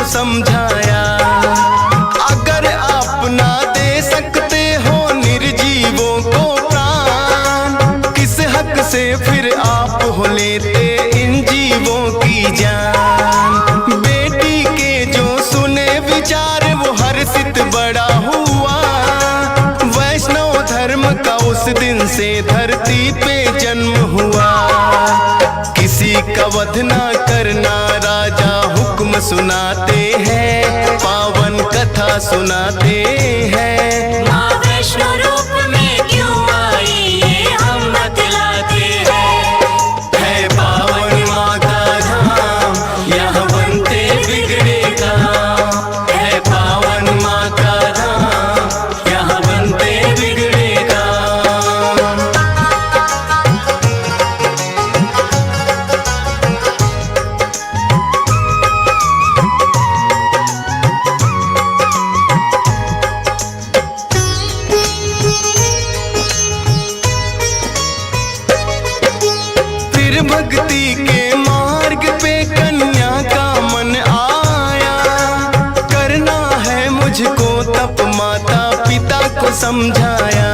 समझाया। अगर आप ना दे सकते हो निर्जीवों को प्राण, किस हक से फिर आप हो लेते इन जीवों की जान। बेटी के जो सुने विचार वो हर्षित बड़ा हुआ। वैष्णव धर्म का उस दिन से धरती पे जन्म हुआ। किसी का वध ना करना राजा हुक्म सुनाते हैं, पावन कथा सुनाते हैं। माँ वैष्णो रूप में क्यों आई ये हम बतलाते हैं। है पावन माँ का धाम, यहाँ बनते बिगड़े काम। है पावन माँ का धाम, यहाँ बनते बिगड़े काम। फिर भक्ति के मार्ग पे कन्या का मन आया। करना है मुझको तप, माता पिता को समझाया।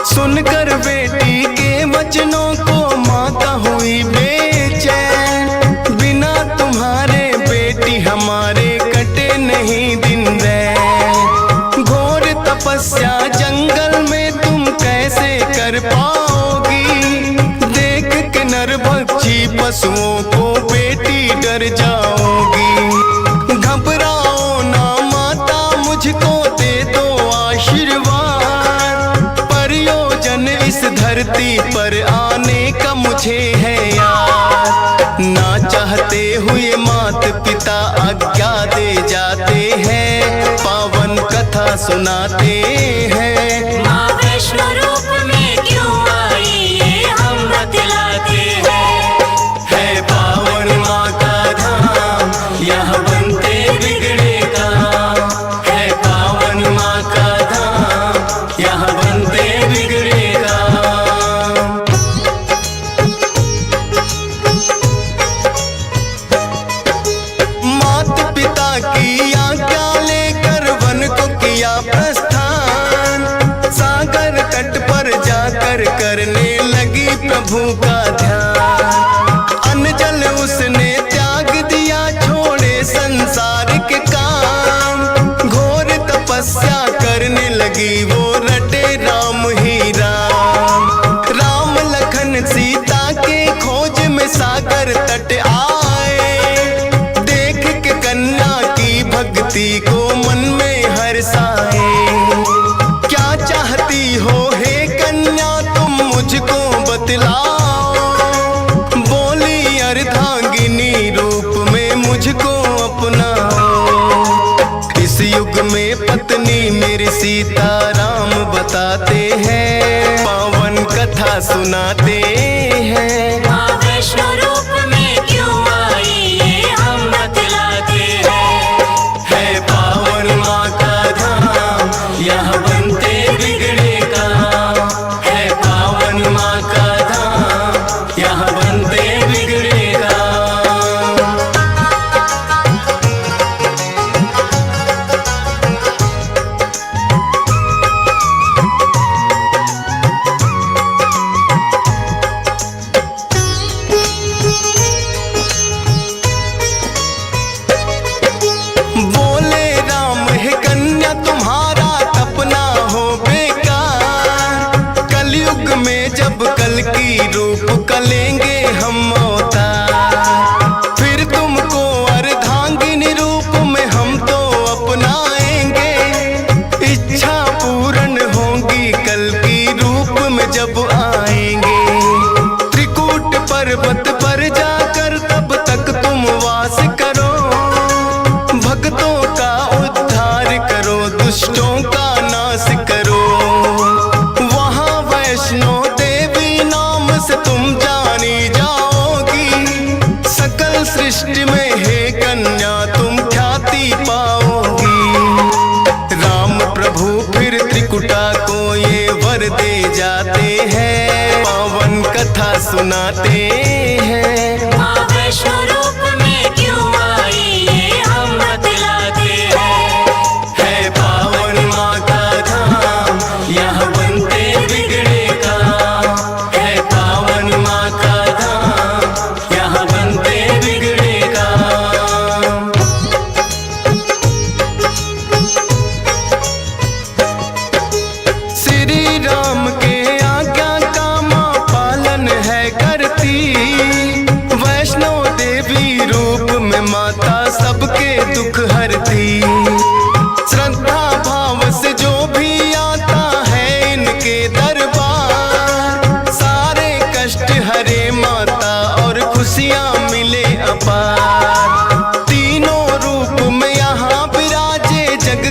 सुनकर बेटी के वचनों को माता हुई बेचैन। बिना तुम्हारे बेटी हमारे कटे नहीं दिन रैन। घोर तपस्या जंगल में तुम कैसे कर पाओगी। देख के नरभक्षी पशुओं को बेटी डर जाओगी। घबराओ ना माता, मुझको दे दो आशीर्वाद। प्रयोजन इस धरती पर आने का मुझे है याद। ना चाहते हुए मात पिता आज्ञा दे जाते हैं, पावन कथा सुनाते हैं। माँ वैष्णो रूप में क्यों आई ये हम बतलाते हैं। है पावन माँ का धाम, यहाँ बनते बिगड़े काम। है पावन माँ का धाम, यहाँ बनते बिगड़े काम। मात पिता की आज्ञा लेकर वन को किया प्रस्थान। सागर तट पर जाकर करने लगी प्रभु का ध्यान। अन्न जल उसने त्याग दिया, छोड़े संसार के काम। घोर तपस्या करने लगी वो, रटे राम ही राम। राम लखन सीता के खोज में सागर तट आए। देख के कन्या की भक्ति को मन में हर्षाए। क्या चाहती हो हे कन्या तुम मुझको बतलाओ। बोली अर्धांगिनी रूप में मुझको अपनाओ। इस युग में पत्नी मेरी सीता राम बताते हैं, पावन कथा सुनाते हैं। माँ वैष्णो रूप में क्यों आई ये हम बतलाते हैं। है पावन माँ का धाम, यहाँ बनते बिगड़े काम। है पावन माँ का धाम, यहाँ बनते बिगड़े काम। बोले राम है कन्या तुम्हारा तपना हो बेकार। कलयुग में जब कल की रूप कलेंगे हम अवतार। फिर तुमको अर्धांगिनी रूप में हम तो अपनाएंगे। इच्छा पूर्ण होगी कल की रूप में जब आएंगे। त्रिकूट पर्वत पर जाकर तब तक तुम वास करो। भक्तों का उद्धार करो, दुष्टों का नाश करो। वहाँ वैष्णो देवी नाम से तुम जानी जाओगी। सकल सृष्टि में हे कन्या तुम ख्याति पाओगी। राम प्रभु फिर त्रिकुटा को ये वर दे जाते हैं, पावन कथा सुनाते हैं। माँ वैष्णो रूप में क्यों आई ये हम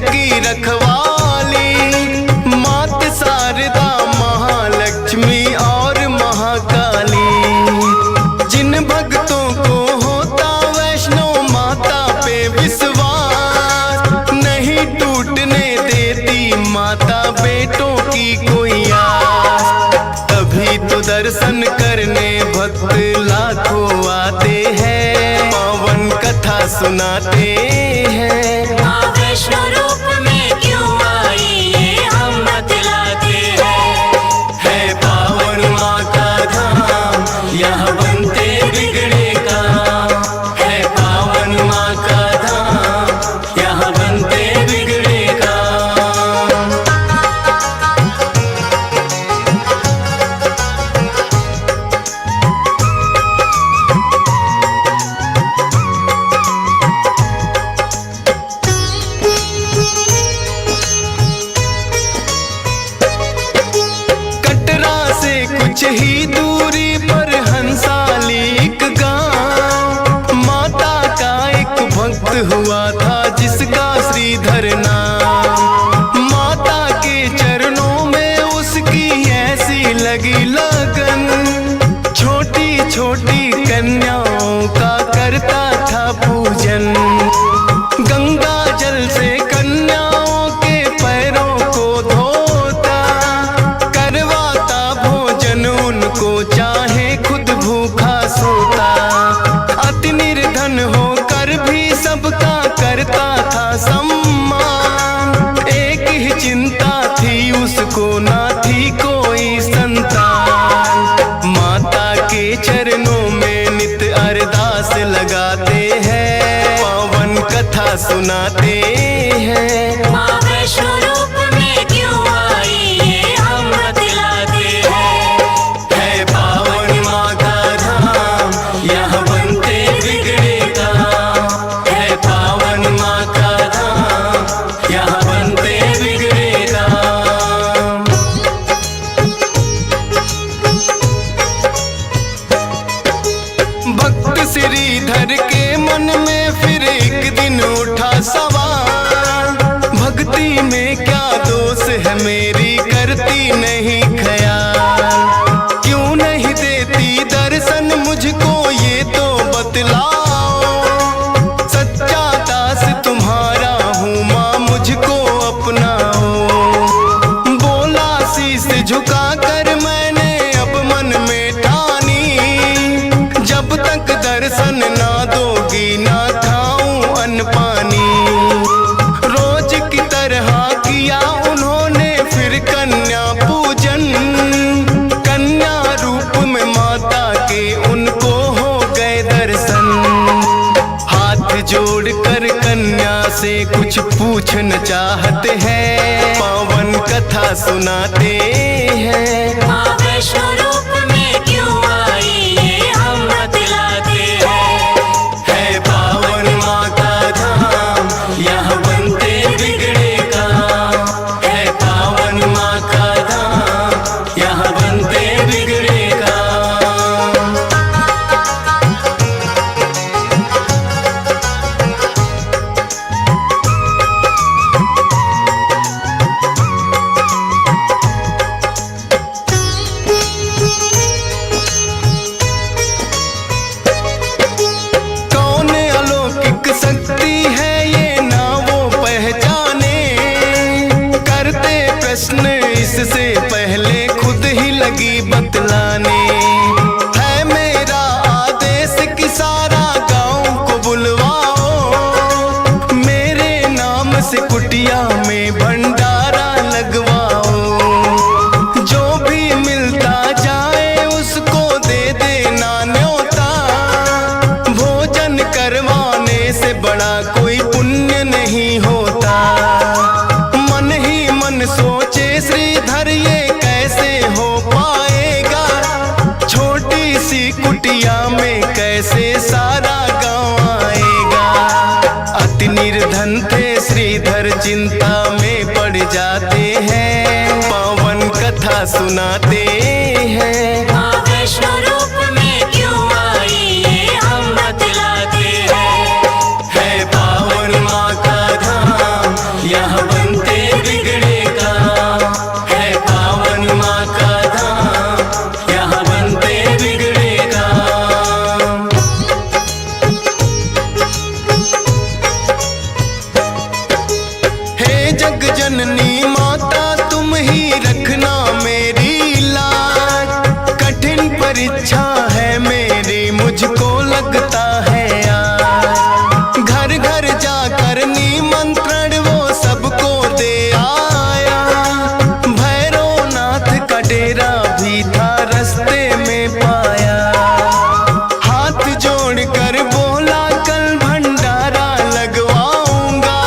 की रखवाली, मात शारदा महालक्ष्मी और महाकाली। जिन भक्तों को होता वैष्णो माता पे विश्वास, नहीं टूटने देती माता बेटों की कोई आस। तभी तो दर्शन करने भक्त लाखों आते हैं, पावन कथा सुनाते हैं। माँ वैष्णो रूप में क्यों आई ये हम बतलाते हैं। है पावन माँ का धाम, यहाँ बनते बिगड़े काम। है पावन माँ का धाम, यहाँ बनते बिगड़े काम। कुछ ही दूरी पर हंसाली एक गांव, माता का एक भक्त हुआ था जिसका श्रीधर नाम। माता के चरणों में उसकी ऐसी लगी लगन, छोटी छोटी कन्याओं का करता था पूजन। गंगा जल से कन्याओं के पैरों को धोता, करवाता भोजन उनको चाहे खुद भूखा सोता। अति निर्धन होकर भी सबका करता था सम्मान, एक ही चिंता थी उसको ना थी कोई संतान। माता के चरणों में नित अरदास लगाते हैं, पावन कथा सुनाते हैं। माँ वैष्णो रूप में क्यों आई ये हम बतलाते हैं। है पावन माँ का धाम, यहाँ बनते बिगड़े काम। है पावन माँ का धाम, यहाँ बनते बिगड़े काम। भक्त श्रीधर के मन में फिर एक दिन उठा सवाल, भक्ति में क्या दोष है मेरी करती नहीं ख्याल। क्यों नहीं देती दर्शन मुझको ये तो बतलाओ, सच्चा दास तुम्हारा हूँ माँ मुझको अपनाओ। बोला शीश झुका कर मैंने अब मन में ठानी, जब तक दर्शन ना दोगी ना खाऊं अन्न पानी। रोज की तरह किया उन्होंने फिर कन्या पूजन, कन्या रूप में माता के उनको हो गए दर्शन। हाथ जोड़कर कन्या से कुछ पूछना चाहते हैं, पावन कथा सुनाते हैं। माँ वैष्णो रूप में क्यों आई ये हम बतलाते हैं। है पावन माँ का धाम, यहाँ बनते बिगड़े काम। है पावन माँ का धाम, यहाँ बनते बिगड़े काम। कौन अलौकिक शक्ति है ये ना वो पहचाने, करते प्रश्न इससे पहले खुद ही लगी बतलाने। है मेरा आदेश कि सारा गांव को बुलवाओ, मेरे नाम से कुटिया में भंडारा लगवाओ। जो भी मिलता जाए उसको दे देना न्योता, भोजन करवाने से बड़ा कोई पुण्य नहीं होता। मन ही मन सोचे श्रीधर ये कैसे हो पाएगा, छोटी सी कुटिया में कैसे सारा गांव आएगा। अति निर्धन थे श्रीधर चिंता में पड़ जाते हैं, पावन कथा सुनाते हैं। माँ वैष्णो रूप में क्यों आई ये हम बतलाते हैं। है पावन माँ का धाम, यहाँ जग जननी माता तुम ही रखना मेरी लाज। कठिन परीक्षा है मेरी मुझको लगता है आज। घर घर जाकर निमंत्रण वो सबको दे आया। भैरवनाथ का डेरा भी था रास्ते में पाया। हाथ जोड़कर बोला कल भंडारा लगवाऊंगा।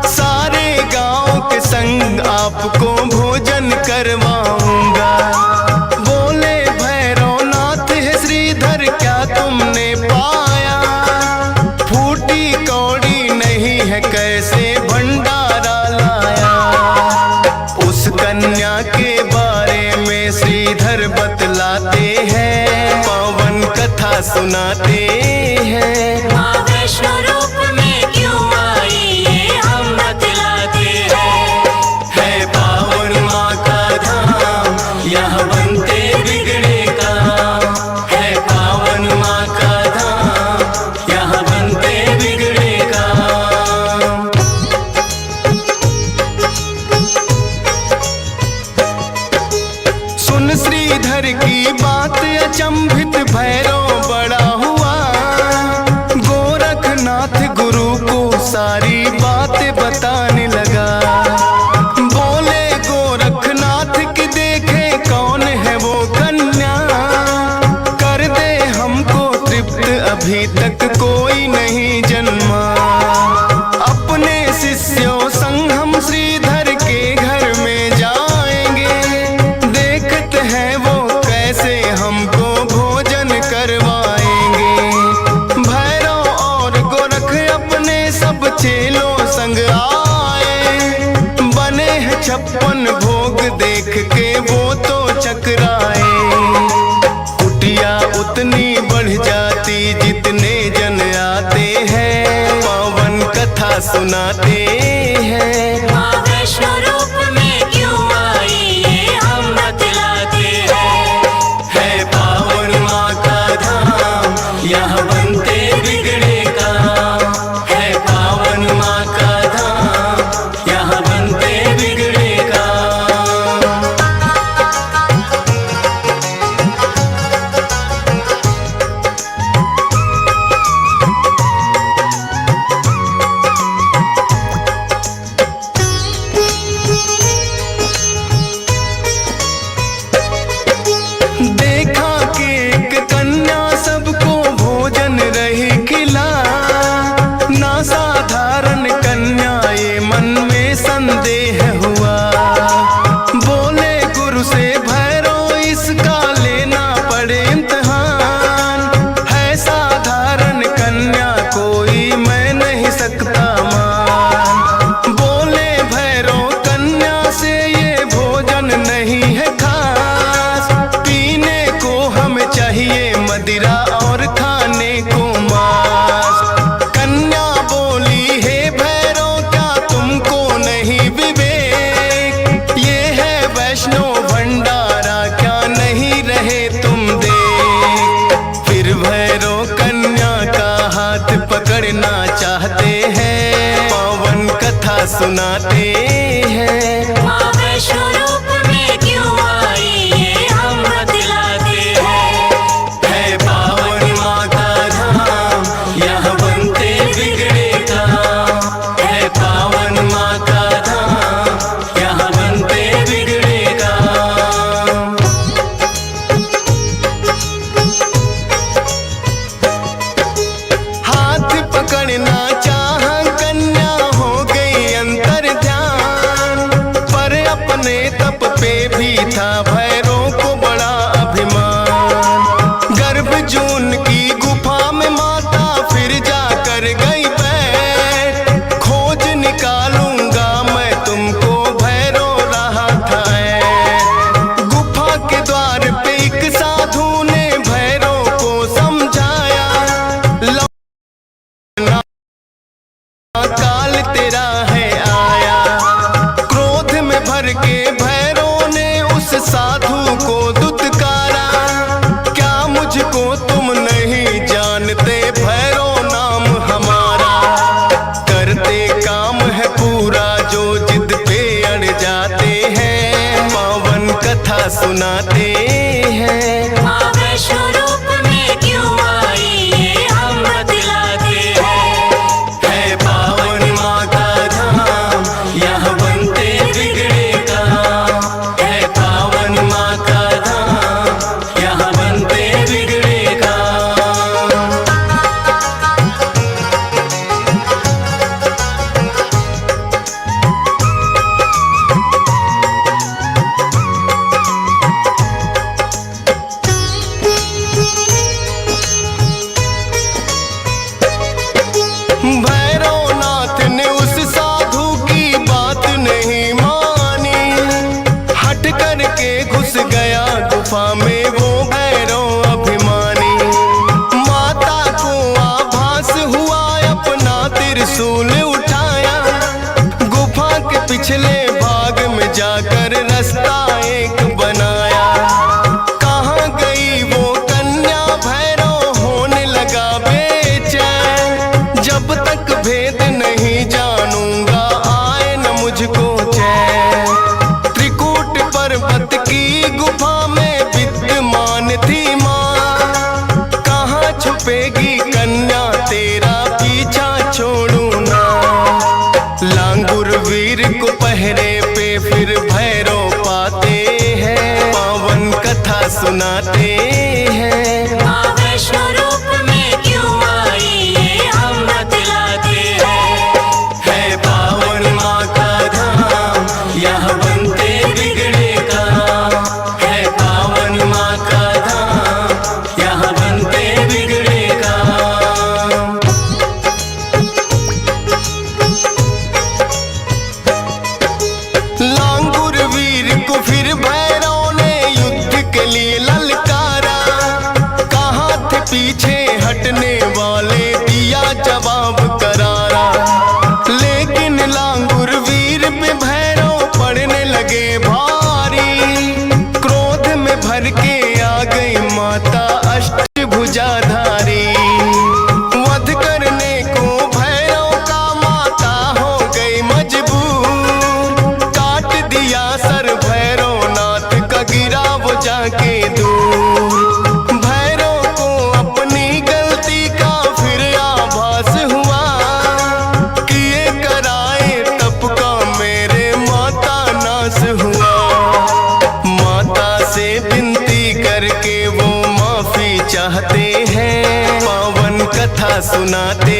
सारे गांव के संग आपको भोजन करवाऊंगा। बोले भैरवनाथ है श्रीधर क्या तुमने पाया। फूटी कौड़ी नहीं है कैसे भंडारा लाया। उस कन्या के बारे में श्रीधर बतलाते हैं। पावन कथा सुनाते हैं। माँ वैष्णो रूप में क्यों आई ये हम बतलाते हैं। है पावन माँ का धाम यहाँ बनते बिगड़े काम। है पावन माँ का धाम यहाँ बनते बिगड़े काम। सुन श्रीधर की बात अचंभित भैरव बड़ा हुआ। गोरखनाथ गुरु को सारी बातें बताने लगा। बोले गोरखनाथ की देखे कौन है वो कन्या। कर दे हमको तृप्त अभी तक कोई नहीं जन्मा। अपने शिष्यों संग हम श्रीधर के घर में जाएंगे। देखते हैं वो कैसे हमको भोजन करवाएंगे। भैरव और गोरख अपने सब चेलों संग आए। बने हैं 56 भोग देख के वो तो चकराए। कुटिया उतनी बढ़ जाती जितने जन आते हैं। पावन कथा सुनाते हैं। माँ वैष्णो रूप में क्यों आई ये हम बतलाते हैं। है पावन माँ का धाम यहाँ बनते बिगड़े काम। है पावन माँ का धाम यहाँ बनते बिगड़े काम। देखा कि एक कन्या सबको भोजन रही खिला। ना साधारण कन्या ये मन में संदेह हुआ। बोले गुरु से भैरव इसका लेना पड़े इम्तिहान। है साधारण कन्या कोई मैं नहीं सकता मान। बोले भैरव कन्या से ये भोजन नहीं है खास। पीने को हमें चाहिए मदिरा और खाने को मांस। कन्या बोली हे भैरव क्या तुमको नहीं विवेक। ये है वैष्णो भंडारा क्या नहीं रहे तुम देख। फिर भैरव कन्या का हाथ पकड़ना चाहते हैं। पावन कथा सुनाते हैं। माँ वैष्णो रूप में क्यों आई ये हम बतलाते हैं। है पावन माँ का धाम यहाँ बनते बिगड़े काम। है पावन माँ का धाम यहाँ बनते बिगड़े काम। हाथ पकड़ना चाह कन्या हो गई अंतर ध्यान। पर अपने तप पे भी था भैरव को बड़ा अभिमान। गर्भ जून की गुफा में माता फिर जाकर गई बैठ। खोज निकालूंगा मैं तुमको भैरव रहा था ऐठ। गुफा के द्वार पे एक साधु ने भैरव को समझाया। काल तेरा है आया। क्रोध में भर के भैरव ने उस साधु सुनाते हैं। माँ वैष्णो रूप में क्यों आई ये हम बतलाते हैं। है पावन माँ का धाम, यहाँ बनते बिगड़े काम। है पावन माँ का धाम, यहाँ बनते बिगड़े काम। भैरवनाथ ने उस साधु की बात नहीं मानी, हट करके घुस गया गुफा में वो भैरव अभिमानी। माता को आभास हुआ, अपना त्रिशूल उठाया, गुफा के पिछले भाग में जाकर रास्ता एक बनाया। कहाँ गई वो कन्या, भैरव होने लगा बेचैन। जब तक भेद नहीं जानूंगा आए न मुझको चैन। त्रिकूट पर्वत की गुफा में विद्यमान थी माँ, कहाँ छुपेगी कन्या तेरा पीछा छोड़ू ना। लांगुर वीर को पहरे पे फिर भैरव पाते हैं, पावन कथा सुनाते हैं। माँ वैष्णो रूप में क्यों आई ये हम बतलाते हैं। है पावन माँ का धाम, यहाँ बनते बिगड़े काम। है पावन माँ का धाम, यहाँ बनते बिगड़े काम। लांगुर वीर को फिर भैरव ने युद्ध के लिए ललकारा। कहाँ थे पीछे हटने वाले, दिया जवाब करारा। लेकिन लांगुर वीर पे भैरव पड़ने लगे भारी। क्रोध में भर के आ गई माता अष्टभुजाधारी। वध करने को भैरव का माता हो गई मजबूर। काट दिया सर भैरवनाथ का, गिरा वो जाके दूर। भैरव को अपनी गलती का फिर आभास हुआ, किए कराए तप का मेरे माता नाश हुआ। माता से विनती करके वो माफी चाहते हैं, पावन कथा सुनाते